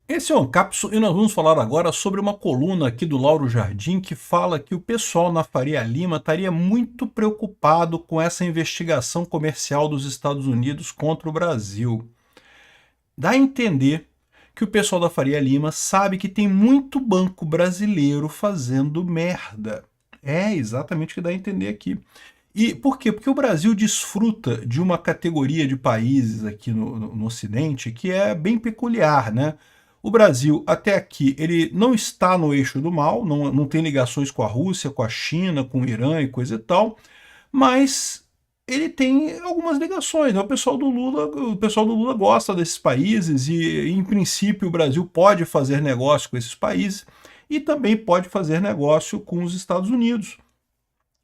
Esse é o Ancapso e nós vamos falar agora sobre uma coluna aqui do Lauro Jardim que fala que o pessoal na Faria Lima estaria muito preocupado com essa investigação comercial dos Estados Unidos contra o Brasil. Dá a entender que o pessoal da Faria Lima sabe que tem muito banco brasileiro fazendo merda. É exatamente o que dá a entender aqui. E por quê? Porque o Brasil desfruta de uma categoria de países aqui no Ocidente que é bem peculiar, né? O Brasil, até aqui, ele não está no eixo do mal, não tem ligações com a Rússia, com a China, com o Irã e coisa e tal, mas ele tem algumas ligações, né? O pessoal do Lula gosta desses países e, em princípio, o Brasil pode fazer negócio com esses países e também pode fazer negócio com os Estados Unidos.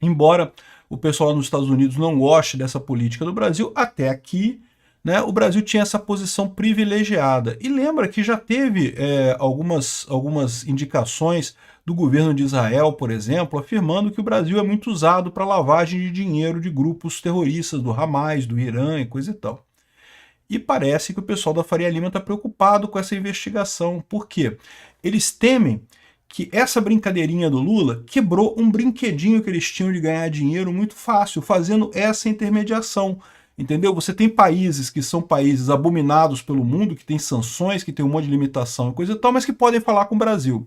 Embora o pessoal nos Estados Unidos não goste dessa política do Brasil, até aqui, né, o Brasil tinha essa posição privilegiada. E lembra que já teve algumas indicações do governo de Israel, por exemplo, afirmando que o Brasil é muito usado para lavagem de dinheiro de grupos terroristas do Hamas, do Irã e coisa e tal. E parece que o pessoal da Faria Lima está preocupado com essa investigação. Por quê? Eles temem que essa brincadeirinha do Lula quebrou um brinquedinho que eles tinham de ganhar dinheiro muito fácil, fazendo essa intermediação. Entendeu? Você tem países que são países abominados pelo mundo, que têm sanções, que têm um monte de limitação e coisa e tal, mas que podem falar com o Brasil.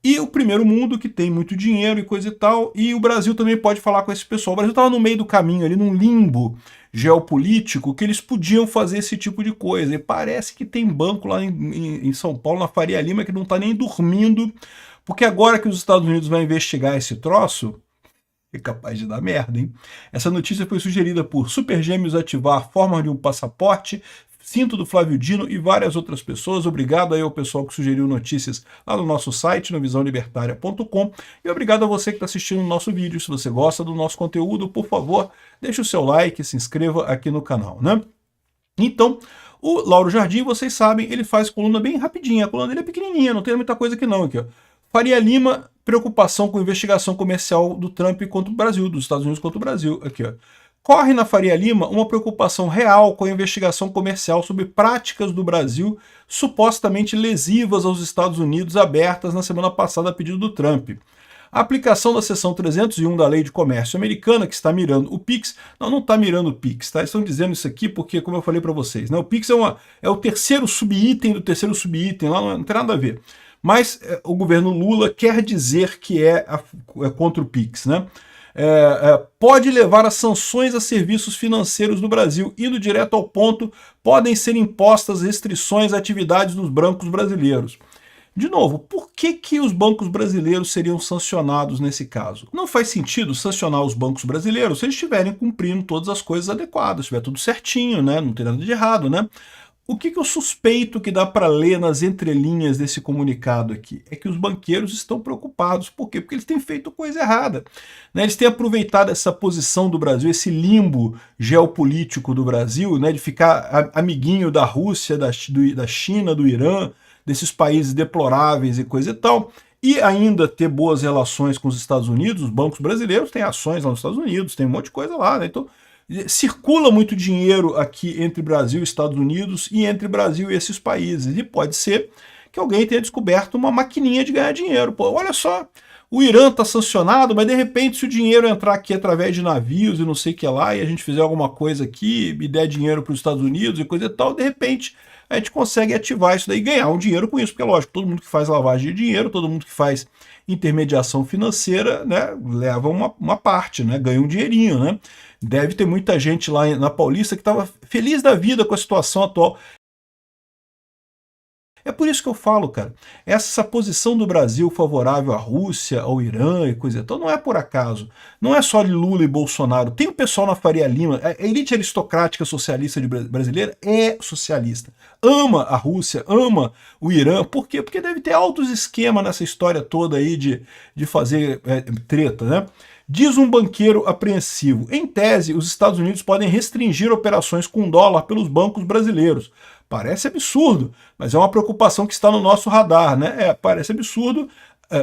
E o primeiro mundo, que tem muito dinheiro e coisa e tal, e o Brasil também pode falar com esse pessoal. O Brasil estava no meio do caminho, ali num limbo geopolítico, que eles podiam fazer esse tipo de coisa. E parece que tem banco lá em São Paulo, na Faria Lima, que não está nem dormindo, porque agora que os Estados Unidos vão investigar esse troço, é capaz de dar merda, hein? Essa notícia foi sugerida por Super Gêmeos Ativar, a forma de um passaporte, Cinto do Flávio Dino e várias outras pessoas. Obrigado aí ao pessoal que sugeriu notícias lá no nosso site, no visãolibertaria.com. E obrigado a você que está assistindo o nosso vídeo. Se você gosta do nosso conteúdo, por favor, deixe o seu like, se inscreva aqui no canal, né? Então, o Lauro Jardim, vocês sabem, ele faz coluna bem rapidinha. A coluna dele é pequenininha, não tem muita coisa aqui não. Aqui, ó. Faria Lima, preocupação com investigação comercial do Trump contra o Brasil, dos Estados Unidos contra o Brasil. Aqui, ó. Corre na Faria Lima uma preocupação real com a investigação comercial sobre práticas do Brasil supostamente lesivas aos Estados Unidos abertas na semana passada a pedido do Trump. A aplicação da seção 301 da Lei de Comércio Americana, que está mirando o PIX, não está mirando o PIX, tá? Eles estão dizendo isso aqui porque, como eu falei para vocês, né, o PIX é o terceiro subitem do terceiro subitem, lá não tem nada a ver. Mas o governo Lula quer dizer que é contra o PIX, né? Pode levar a sanções a serviços financeiros no Brasil. Indo direto ao ponto, podem ser impostas restrições a atividades dos bancos brasileiros. De novo, por que os bancos brasileiros seriam sancionados nesse caso? Não faz sentido sancionar os bancos brasileiros se eles estiverem cumprindo todas as coisas adequadas, estiver tudo certinho, né? Não tem nada de errado, né? O que eu suspeito que dá para ler nas entrelinhas desse comunicado aqui é que os banqueiros estão preocupados. Por quê? Porque eles têm feito coisa errada, né? Eles têm aproveitado essa posição do Brasil, esse limbo geopolítico do Brasil, né? De ficar amiguinho da Rússia, da China, do Irã, desses países deploráveis e coisa e tal, e ainda ter boas relações com os Estados Unidos. Os bancos brasileiros têm ações lá nos Estados Unidos, tem um monte de coisa lá, né? Então, circula muito dinheiro aqui entre Brasil e Estados Unidos e entre Brasil e esses países. E pode ser que alguém tenha descoberto uma maquininha de ganhar dinheiro. Pô, olha só, o Irã está sancionado, mas de repente se o dinheiro entrar aqui através de navios e não sei o que lá, e a gente fizer alguma coisa aqui e der dinheiro para os Estados Unidos e coisa e tal, de repente a gente consegue ativar isso daí e ganhar um dinheiro com isso. Porque, lógico, todo mundo que faz lavagem de dinheiro, todo mundo que faz intermediação financeira, né, leva uma parte, né, ganha um dinheirinho, né? Deve ter muita gente lá na Paulista que estava feliz da vida com a situação atual. É por isso que eu falo, cara, essa posição do Brasil favorável à Rússia, ao Irã e coisa e tal, não é por acaso. Não é só de Lula e Bolsonaro. Tem o pessoal na Faria Lima, a elite aristocrática socialista brasileira é socialista. Ama a Rússia, ama o Irã. Por quê? Porque deve ter altos esquemas nessa história toda aí de fazer treta, né? Diz um banqueiro apreensivo. Em tese, os Estados Unidos podem restringir operações com dólar pelos bancos brasileiros. Parece absurdo, mas é uma preocupação que está no nosso radar, né? Parece absurdo,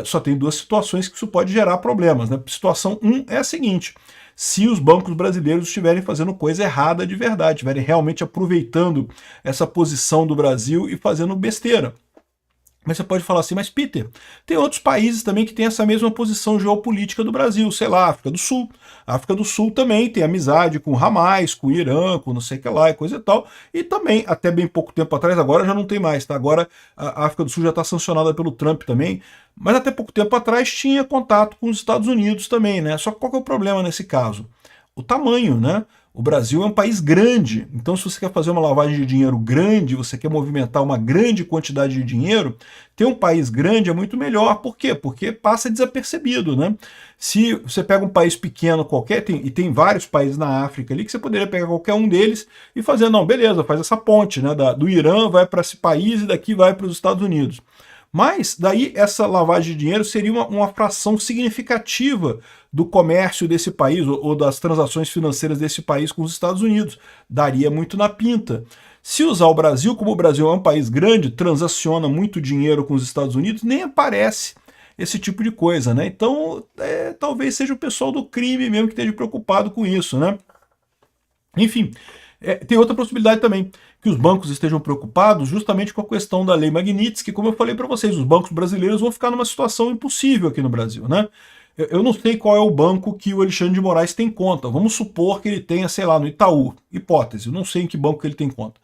só tem duas situações que isso pode gerar problemas, né? Situação 1 é a seguinte: se os bancos brasileiros estiverem fazendo coisa errada de verdade, estiverem realmente aproveitando essa posição do Brasil e fazendo besteira. Mas você pode falar assim, mas Peter, tem outros países também que têm essa mesma posição geopolítica do Brasil, sei lá, África do Sul. A África do Sul também tem amizade com o Hamas, com o Irã, com não sei o que lá e coisa e tal. E também, até bem pouco tempo atrás, agora já não tem mais, tá? Agora a África do Sul já está sancionada pelo Trump também. Mas até pouco tempo atrás tinha contato com os Estados Unidos também, né? Só que qual que é o problema nesse caso? O tamanho, né? O Brasil é um país grande, então se você quer fazer uma lavagem de dinheiro grande, você quer movimentar uma grande quantidade de dinheiro, ter um país grande é muito melhor. Por quê? Porque passa desapercebido, né? Se você pega um país pequeno qualquer, e tem vários países na África ali, que você poderia pegar qualquer um deles e fazer, não, beleza, faz essa ponte, né? Do Irã vai para esse país e daqui vai para os Estados Unidos. Mas daí essa lavagem de dinheiro seria uma fração significativa do comércio desse país ou das transações financeiras desse país com os Estados Unidos. Daria muito na pinta. Se usar o Brasil, como o Brasil é um país grande, transaciona muito dinheiro com os Estados Unidos, nem aparece esse tipo de coisa, né? Então, talvez seja o pessoal do crime mesmo que esteja preocupado com isso, né? Enfim, tem outra possibilidade também, que os bancos estejam preocupados justamente com a questão da lei Magnitsky, como eu falei para vocês, os bancos brasileiros vão ficar numa situação impossível aqui no Brasil, né? Eu não sei qual é o banco que o Alexandre de Moraes tem conta. Vamos supor que ele tenha, sei lá, no Itaú. Hipótese, eu não sei em que banco que ele tem conta.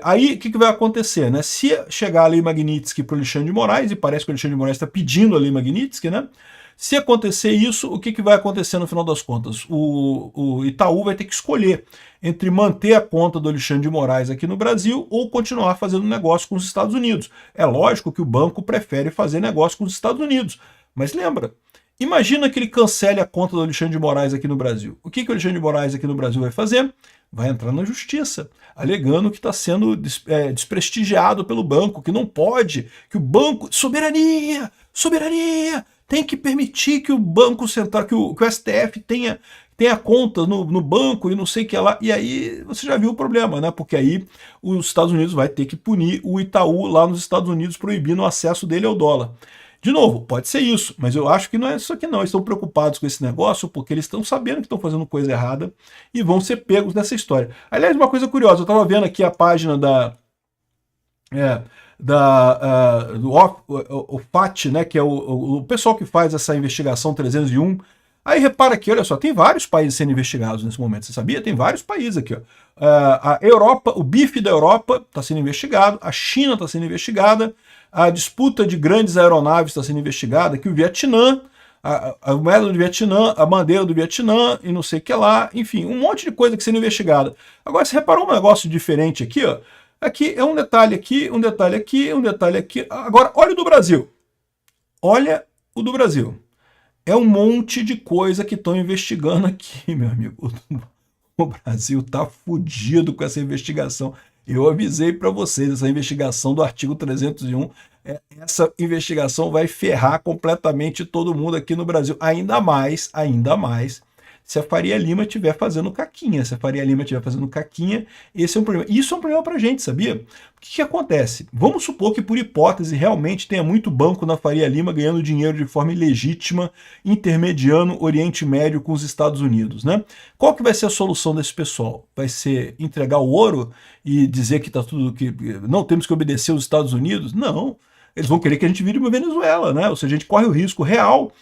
Aí, o que vai acontecer, né? Se chegar a lei Magnitsky para o Alexandre de Moraes, e parece que o Alexandre de Moraes está pedindo a lei Magnitsky, né? Se acontecer isso, o que vai acontecer no final das contas? O Itaú vai ter que escolher entre manter a conta do Alexandre de Moraes aqui no Brasil ou continuar fazendo negócio com os Estados Unidos. É lógico que o banco prefere fazer negócio com os Estados Unidos. Mas lembra, imagina que ele cancele a conta do Alexandre de Moraes aqui no Brasil. O que o Alexandre de Moraes aqui no Brasil vai fazer? Vai entrar na justiça, alegando que está sendo desprestigiado pelo banco, que não pode, que o banco... Soberania! Soberania! Tem que permitir que o Banco Central, que o STF tenha conta no banco e não sei o que lá. E aí você já viu o problema, né? Porque aí os Estados Unidos vai ter que punir o Itaú lá nos Estados Unidos, proibindo o acesso dele ao dólar. De novo, pode ser isso, mas eu acho que não é isso aqui não. Eles estão preocupados com esse negócio porque eles estão sabendo que estão fazendo coisa errada e vão ser pegos nessa história. Aliás, uma coisa curiosa, eu estava vendo aqui a página do OFAT, né, que é o pessoal que faz essa investigação 301. Aí repara aqui, olha só, tem vários países sendo investigados nesse momento, você sabia? Tem vários países aqui. Ó. A Europa, o BIF da Europa está sendo investigado, a China está sendo investigada, a disputa de grandes aeronaves está sendo investigada, aqui o Vietnã, a moeda do Vietnã, a bandeira do Vietnã e não sei o que lá, enfim, um monte de coisa que sendo investigada. Agora, você reparou um negócio diferente aqui, ó? Aqui é um detalhe aqui, um detalhe aqui, um detalhe aqui. Agora, olha o do Brasil. Olha o do Brasil. É um monte de coisa que estão investigando aqui, meu amigo. O Brasil tá fudido com essa investigação. Eu avisei para vocês, essa investigação do artigo 301, essa investigação vai ferrar completamente todo mundo aqui no Brasil. Ainda mais, se a Faria Lima estiver fazendo caquinha. Se a Faria Lima estiver fazendo caquinha, esse é um problema. Isso é um problema pra gente, sabia? O que acontece? Vamos supor que, por hipótese, realmente tenha muito banco na Faria Lima ganhando dinheiro de forma ilegítima, intermediando Oriente Médio com os Estados Unidos, né? Qual que vai ser a solução desse pessoal? Vai ser entregar o ouro e dizer que tá tudo que não temos que obedecer aos Estados Unidos? Não. Eles vão querer que a gente vire uma Venezuela, né? Ou seja, a gente corre o risco real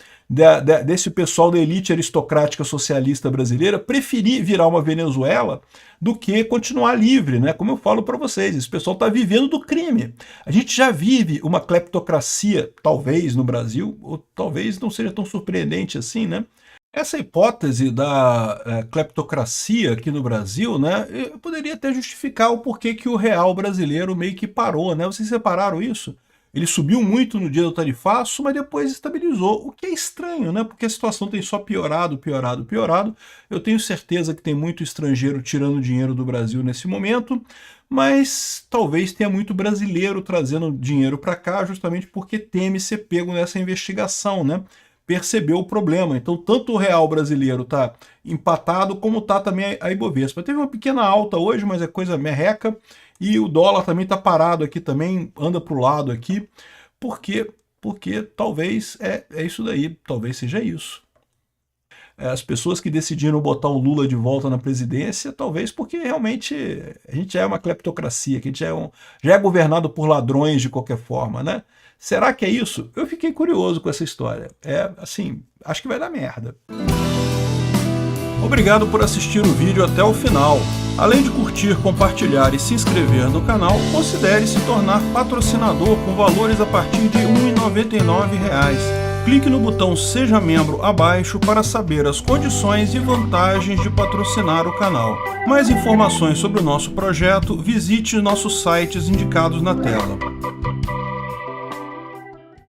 desse pessoal da elite aristocrática socialista brasileira preferir virar uma Venezuela do que continuar livre, né? Como eu falo para vocês, esse pessoal está vivendo do crime. A gente já vive uma cleptocracia, talvez no Brasil, ou talvez não seja tão surpreendente assim, né? Essa hipótese da cleptocracia aqui no Brasil, né, eu poderia até justificar o porquê que o real brasileiro meio que parou, né? Vocês separaram isso? Ele subiu muito no dia do tarifaço, mas depois estabilizou, o que é estranho, né? Porque a situação tem só piorado, piorado, piorado. Eu tenho certeza que tem muito estrangeiro tirando dinheiro do Brasil nesse momento, mas talvez tenha muito brasileiro trazendo dinheiro para cá justamente porque teme ser pego nessa investigação, né? Percebeu o problema. Então, tanto o real brasileiro está empatado, como está também a Ibovespa. Teve uma pequena alta hoje, mas é coisa merreca. E o dólar também está parado aqui, também anda para o lado aqui. Por quê? Porque talvez é isso daí, talvez seja isso. as pessoas que decidiram botar o Lula de volta na presidência, talvez porque realmente a gente já é uma cleptocracia, que a gente já é governado por ladrões de qualquer forma, né? Será que é isso? Eu fiquei curioso com essa história. Assim, acho que vai dar merda. Obrigado por assistir o vídeo até o final. Além de curtir, compartilhar e se inscrever no canal, considere se tornar patrocinador com valores a partir de R$ 1,99. Clique no botão Seja Membro abaixo para saber as condições e vantagens de patrocinar o canal. Mais informações sobre o nosso projeto, visite nossos sites indicados na tela.